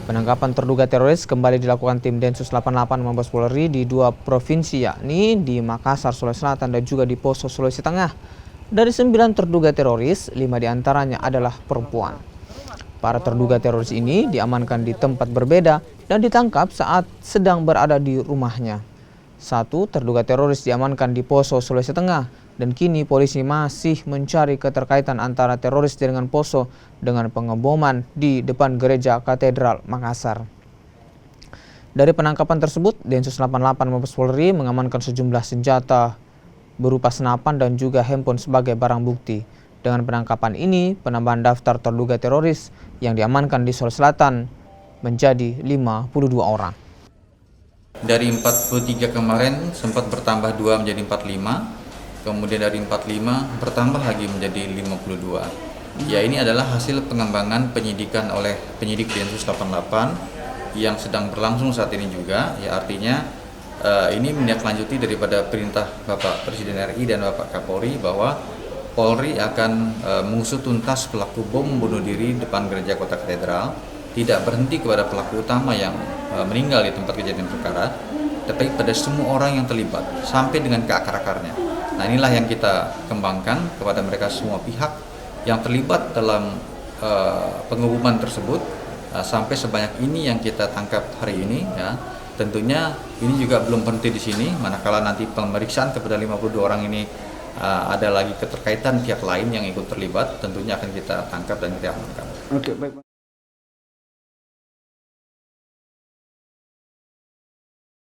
Penangkapan terduga teroris kembali dilakukan tim Densus 88 Mabes Polri di dua provinsi, yakni di Makassar, Sulawesi Selatan dan juga di Poso, Sulawesi Tengah. Dari 9 terduga teroris, 5 diantaranya adalah perempuan. Para terduga teroris ini diamankan di tempat berbeda dan ditangkap saat sedang berada di rumahnya. Satu terduga teroris diamankan di Poso, Sulawesi Tengah, dan kini polisi masih mencari keterkaitan antara teroris dengan Poso dengan pengeboman di depan gereja Katedral Makassar. Dari penangkapan tersebut, Densus 88 Mabes Polri mengamankan sejumlah senjata berupa senapan dan juga handphone sebagai barang bukti. Dengan penangkapan ini, penambahan daftar terduga teroris yang diamankan di Sulawesi Selatan menjadi 52 orang. Dari 43 kemarin sempat bertambah 2 menjadi 45, kemudian dari 45 bertambah lagi menjadi 52. Ya, ini adalah hasil pengembangan penyidikan oleh penyidik Densus 88 yang sedang berlangsung saat ini juga. Ya, artinya ini menindaklanjuti daripada perintah Bapak Presiden RI dan Bapak Kapolri bahwa Polri akan mengusut tuntas pelaku bom bunuh diri depan gereja Kota Katedral, tidak berhenti kepada pelaku utama yang meninggal di tempat kejadian perkara, tapi pada semua orang yang terlibat sampai dengan ke akar-akarnya. Nah, inilah yang kita kembangkan kepada mereka semua pihak yang terlibat dalam pengeboman tersebut, sampai sebanyak ini yang kita tangkap hari ini. Ya, tentunya ini juga belum berhenti di sini, manakala nanti pemeriksaan kepada 52 orang ini ada lagi keterkaitan pihak lain yang ikut terlibat, tentunya akan kita tangkap dan kita amankan. Oke, baik.